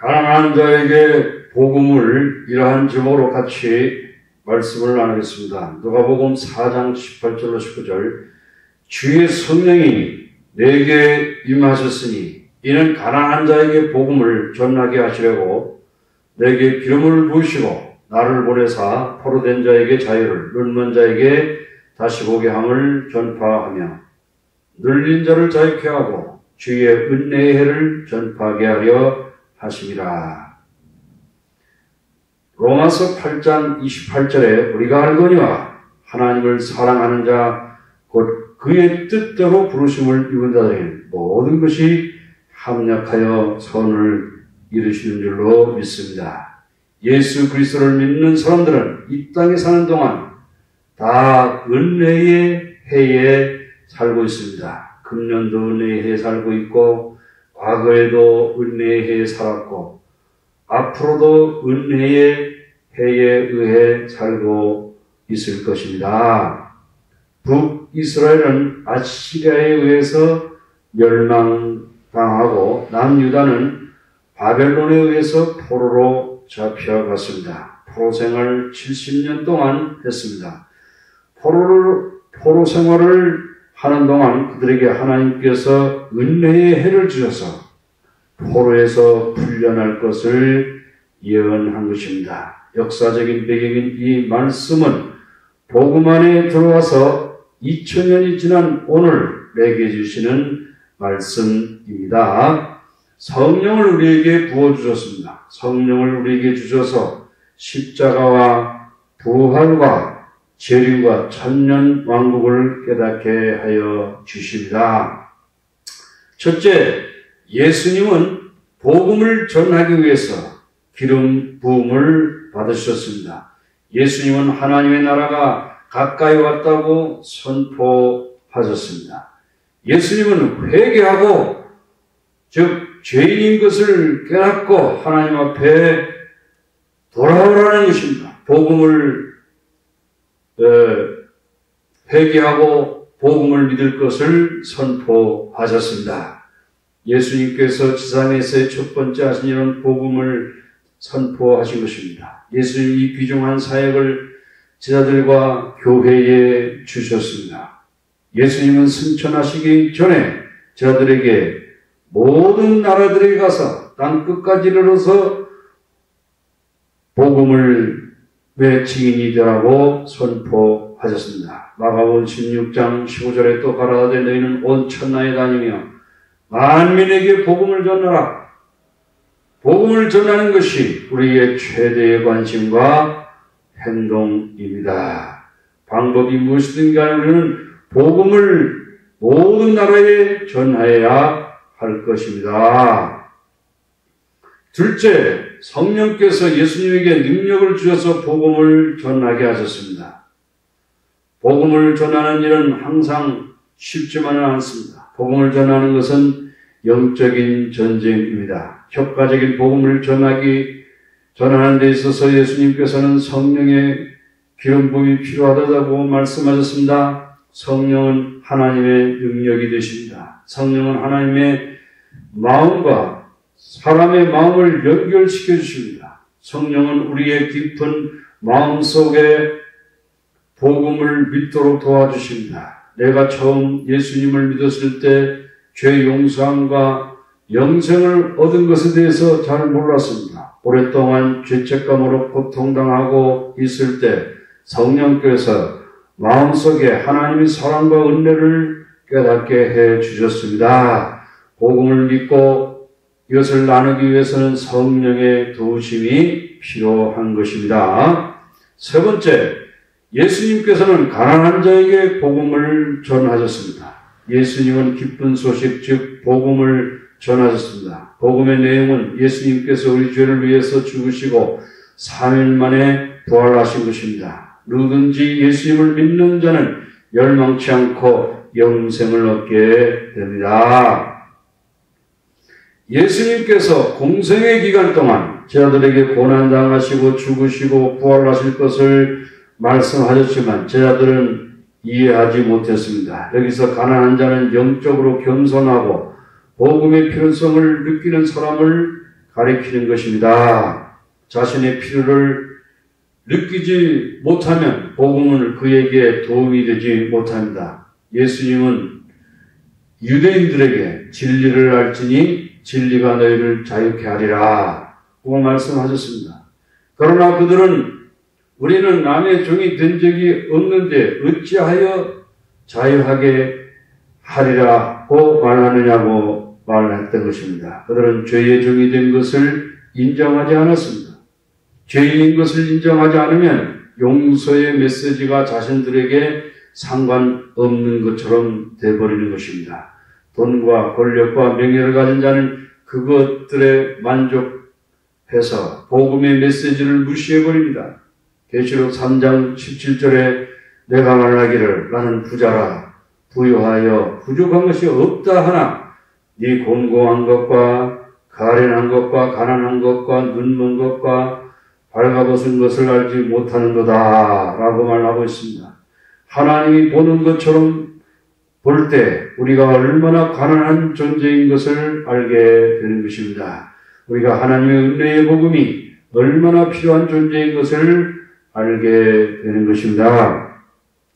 가난한 자에게 복음을 이러한 제목으로 같이 말씀을 나누겠습니다. 누가복음 4장 18절로 19절. 주의 성령이 내게 임하셨으니 이는 가난한 자에게 복음을 전하게 하시려고 내게 기름을 부으시고 나를 보내사 포로된 자에게 자유를, 눈먼 자에게 다시 보게 함을 전파하며 눌린 자를 자유케 하고 주의 은혜의 해를 전파하게 하려 하심이라. 로마서 8장 28절에 우리가 알거니와 하나님을 사랑하는 자 곧 그의 뜻대로 부르심을 입은 자들에게는 모든 것이 합력하여 선을 이루시는 줄로 믿습니다. 예수 그리스도를 믿는 사람들은 이 땅에 사는 동안 다 은혜의 해에 살고 있습니다. 금년도 은혜의 해에 살고 있고 과거에도 은혜의 해에 살았고 앞으로도 은혜의 해에 의해 살고 있을 것입니다. 북이스라엘은 아시리아에 의해서 멸망당하고 남유다는 바벨론에 의해서 포로로 잡혀갔습니다. 포로 생활 70년 동안 했습니다. 포로 생활을 하는 동안 그들에게 하나님께서 은혜의 해를 주셔서 포로에서 풀려날 것을 예언한 것입니다. 역사적인 배경인 이 말씀은 복음 안에 들어와서 2000년이 지난 오늘 내게 주시는 말씀입니다. 성령을 우리에게 부어주셨습니다. 성령을 우리에게 주셔서 십자가와 부활과 재림과 천년 왕국을 깨닫게 하여 주십니다. 첫째, 예수님은 복음을 전하기 위해서 기름 부음을 받으셨습니다. 예수님은 하나님의 나라가 가까이 왔다고 선포하셨습니다. 예수님은 회개하고 즉 죄인인 것을 깨닫고 하나님 앞에 돌아오라는 것입니다. 복음을 회개하고 복음을 믿을 것을 선포하셨습니다. 예수님께서 지상에서의 첫 번째 하신 일은 복음을 선포하신 것입니다. 예수님이 귀중한 사역을 제자들과 교회에 주셨습니다. 예수님은 승천하시기 전에 제자들에게 모든 나라들에 가서 땅 끝까지 이르러서 복음을 의 증인이 되라고 선포하셨습니다. 마가복음 16장 15절에 또 가라사대 너희는 온 천하에 다니며 만민에게 복음을 전하라. 복음을 전하는 것이 우리의 최대의 관심과 행동입니다. 방법이 무엇이든 간에 우리는 복음을 모든 나라에 전하여야 할 것입니다. 둘째, 성령께서 예수님에게 능력을 주셔서 복음을 전하게 하셨습니다. 복음을 전하는 일은 항상 쉽지만은 않습니다. 복음을 전하는 것은 영적인 전쟁입니다. 효과적인 복음을 전하는 데 있어서 예수님께서는 성령의 기름 부음이 필요하다고 말씀하셨습니다. 성령은 하나님의 능력이 되십니다. 성령은 하나님의 마음과 사람의 마음을 연결시켜 주십니다. 성령은 우리의 깊은 마음속에 복음을 믿도록 도와주십니다. 내가 처음 예수님을 믿었을 때 죄 용서함과 영생을 얻은 것에 대해서 잘 몰랐습니다. 오랫동안 죄책감으로 고통당하고 있을 때 성령께서 마음속에 하나님의 사랑과 은혜를 깨닫게 해 주셨습니다. 복음을 믿고 이것을 나누기 위해서는 성령의 도우심이 필요한 것입니다. 세 번째, 예수님께서는 가난한 자에게 복음을 전하셨습니다. 예수님은 기쁜 소식, 즉 복음을 전하셨습니다. 복음의 내용은 예수님께서 우리 죄를 위해서 죽으시고 3일 만에 부활하신 것입니다. 누구든지 예수님을 믿는 자는 멸망치 않고 영생을 얻게 됩니다. 예수님께서 공생의 기간 동안 제자들에게 고난당하시고 죽으시고 부활하실 것을 말씀하셨지만 제자들은 이해하지 못했습니다. 여기서 가난한 자는 영적으로 겸손하고 복음의 필요성을 느끼는 사람을 가리키는 것입니다. 자신의 필요를 느끼지 못하면 복음은 그에게 도움이 되지 못합니다. 예수님은 유대인들에게 진리를 알지니 진리가 너희를 자유케 하리라 고 말씀하셨습니다. 그러나 그들은 우리는 남의 종이 된 적이 없는데 어찌하여 자유하게 하리라고 말하느냐고 말했던 것입니다. 그들은 죄의 종이 된 것을 인정하지 않았습니다. 죄인인 것을 인정하지 않으면 용서의 메시지가 자신들에게 상관없는 것처럼 되어버리는 것입니다. 돈과 권력과 명예를 가진 자는 그것들에 만족해서 복음의 메시지를 무시해버립니다. 계시록 3장 17절에 내가 말하기를 나는 부자라 부유하여 부족한 것이 없다 하나 네 곤고한 것과 가련한 것과 가난한 것과 눈먼 것과 발가벗은 것을 알지 못하는도다 라고 말하고 있습니다. 하나님이 보는 것처럼 볼 때 우리가 얼마나 가난한 존재인 것을 알게 되는 것입니다. 우리가 하나님의 은혜의 복음이 얼마나 필요한 존재인 것을 알게 되는 것입니다.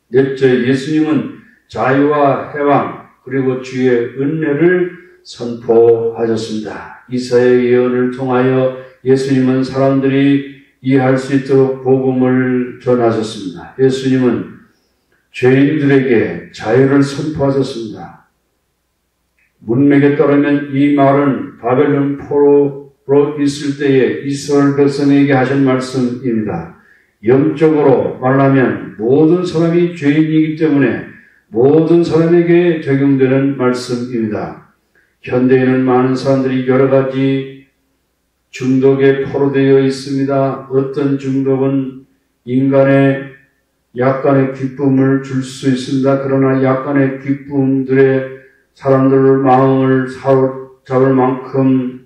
넷째, 예수님은 자유와 해방 그리고 주의 은혜를 선포하셨습니다. 이사야의 예언을 통하여 예수님은 사람들이 이해할 수 있도록 복음을 전하셨습니다. 예수님은 죄인들에게 자유를 선포하셨습니다. 문맥에 따르면 이 말은 바벨론 포로로 있을 때에 이스라엘 백성에게 하신 말씀입니다. 영적으로 말하면 모든 사람이 죄인이기 때문에 모든 사람에게 적용되는 말씀입니다. 현대에는 많은 사람들이 여러 가지 중독에 포로되어 있습니다. 어떤 중독은 인간의 약간의 기쁨을 줄 수 있습니다. 그러나 약간의 기쁨들의 사람들의 마음을 사로잡을 만큼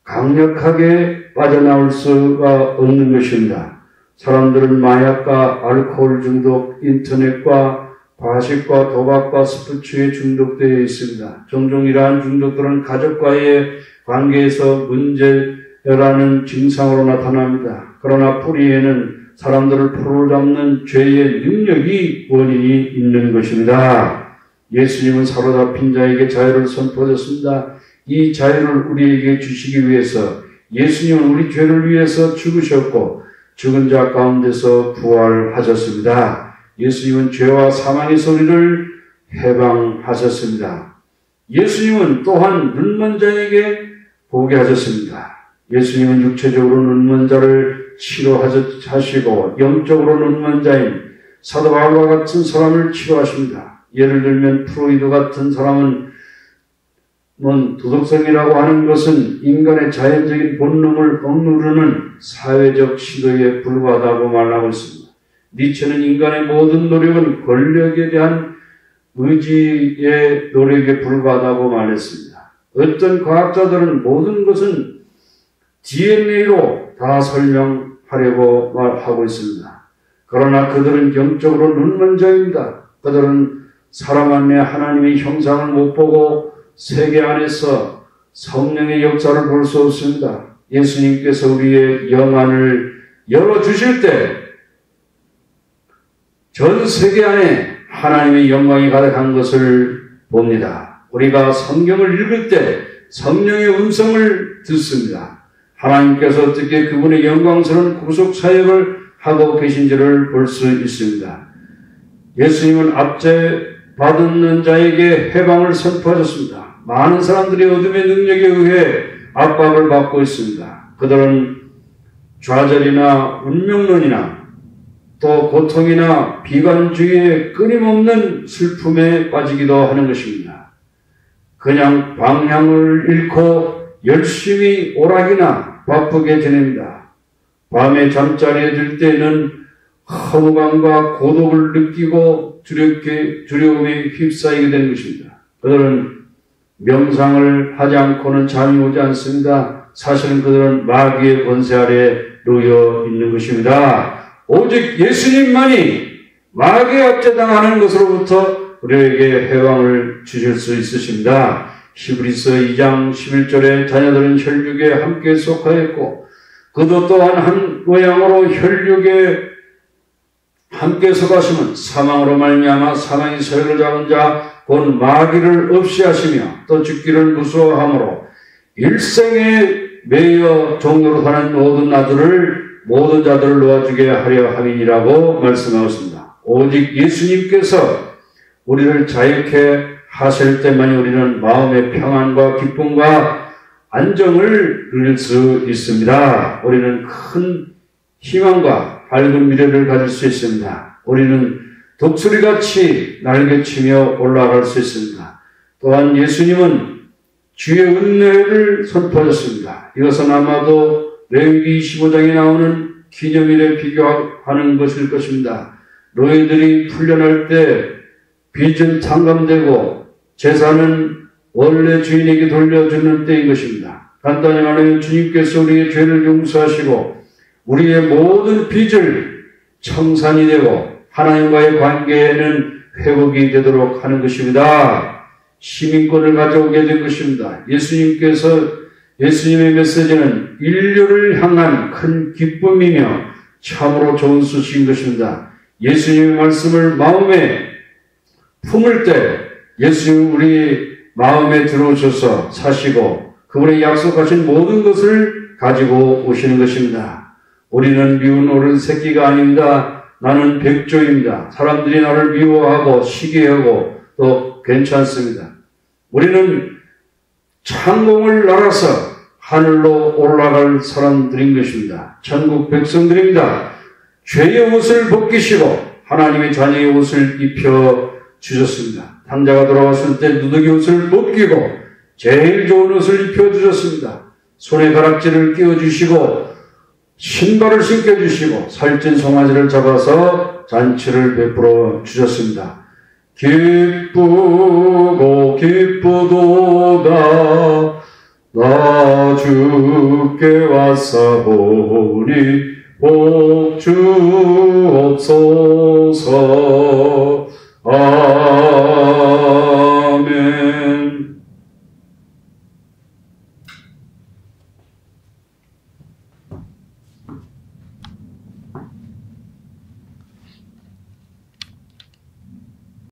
강력하게 빠져나올 수가 없는 것입니다. 사람들은 마약과 알코올 중독, 인터넷과 과식과 도박과 스포츠에 중독되어 있습니다. 종종 이러한 중독들은 가족과의 관계에서 문제라는 증상으로 나타납니다. 그러나 뿌리에는 사람들을 포로잡는 죄의 능력이 원인이 있는 것입니다. 예수님은 사로잡힌 자에게 자유를 선포하셨습니다. 이 자유를 우리에게 주시기 위해서 예수님은 우리 죄를 위해서 죽으셨고 죽은 자 가운데서 부활하셨습니다. 예수님은 죄와 사망의 소리를 해방하셨습니다. 예수님은 또한 눈먼 자에게 보게 하셨습니다. 예수님은 육체적으로 눈먼 자를 치료하시고 영적으로 눈먼 자인 사도 바울과 같은 사람을 치료하십니다. 예를 들면 프로이드 같은 사람은 도덕성이라고 하는 것은 인간의 자연적인 본능을 억누르는 사회적 시도에 불과하다고 말하고 있습니다. 니체는 인간의 모든 노력은 권력에 대한 의지의 노력에 불과하다고 말했습니다. 어떤 과학자들은 모든 것은 DNA로 다 설명하려고 말하고 있습니다. 그러나 그들은 영적으로 눈먼 자입니다. 그들은 사람 안에 하나님의 형상을 못 보고 세계 안에서 성령의 역사를 볼 수 없습니다. 예수님께서 우리의 영안을 열어주실 때 전 세계 안에 하나님의 영광이 가득한 것을 봅니다. 우리가 성경을 읽을 때 성령의 음성을 듣습니다. 하나님께서 어떻게 그분의 영광스러운 구속 사역을 하고 계신지를 볼 수 있습니다. 예수님은 압제 받는 자에게 해방을 선포하셨습니다. 많은 사람들이 어둠의 능력에 의해 압박을 받고 있습니다. 그들은 좌절이나 운명론이나 또 고통이나 비관주의의 끊임없는 슬픔에 빠지기도 하는 것입니다. 그냥 방향을 잃고 열심히 오락이나 바쁘게 지냅니다. 밤에 잠자리에 들 때는 허무감과 고독을 느끼고 두려움에 휩싸이게 되는 것입니다. 그들은 명상을 하지 않고는 잠이 오지 않습니다. 사실은 그들은 마귀의 권세 아래 놓여 있는 것입니다. 오직 예수님만이 마귀에 압제당하는 것으로부터 우리에게 해방을 주실 수 있으십니다. 히브리서 2장 11절에 자녀들은 혈육에 함께 속하였고 그도 또한 한 모양으로 혈육에 함께 속하심은 사망으로 말미암아 사망의 서력을 잡은 자 곧 마귀를 없이 하시며 또 죽기를 무서워하므로 일생에 매여 종로로 사는 모든 자들을 놓아주게 하려 함이니라고 말씀하셨습니다. 오직 예수님께서 우리를 자유케 하실 때만이 우리는 마음의 평안과 기쁨과 안정을 누릴 수 있습니다. 우리는 큰 희망과 밝은 미래를 가질 수 있습니다. 우리는 독수리같이 날개치며 올라갈 수 있습니다. 또한 예수님은 주의 은혜를 선포하셨습니다. 이것은 아마도 레위기 25장에 나오는 기념일에 비교하는 것일 것입니다. 노예들이 풀려날 때 빚은 탕감되고 재산은 원래 주인에게 돌려주는 때인 것입니다. 간단히 말하면 주님께서 우리의 죄를 용서하시고 우리의 모든 빚을 청산이 되고 하나님과의 관계에는 회복이 되도록 하는 것입니다. 시민권을 가져오게 된 것입니다. 예수님의 메시지는 인류를 향한 큰 기쁨이며 참으로 좋은 소식인 것입니다. 예수님의 말씀을 마음에 품을 때 예수님 우리 마음에 들어오셔서 사시고 그분의 약속하신 모든 것을 가지고 오시는 것입니다. 우리는 미운 어른 새끼가 아닙니다. 나는 백조입니다. 사람들이 나를 미워하고 시기하고 또 괜찮습니다. 우리는 창공을 날아서 하늘로 올라갈 사람들인 것입니다. 천국 백성들입니다. 죄의 옷을 벗기시고 하나님의 자녀의 옷을 입혀 주셨습니다. 당자가 돌아왔을 때 누더기 옷을 벗기고 제일 좋은 옷을 입혀 주셨습니다. 손에 가락지를 끼워주시고 신발을 신겨주시고 살찐 송아지를 잡아서 잔치를 베풀어 주셨습니다. 기쁘고 기쁘도다 나 주께 왔사오니 복 주옵소서.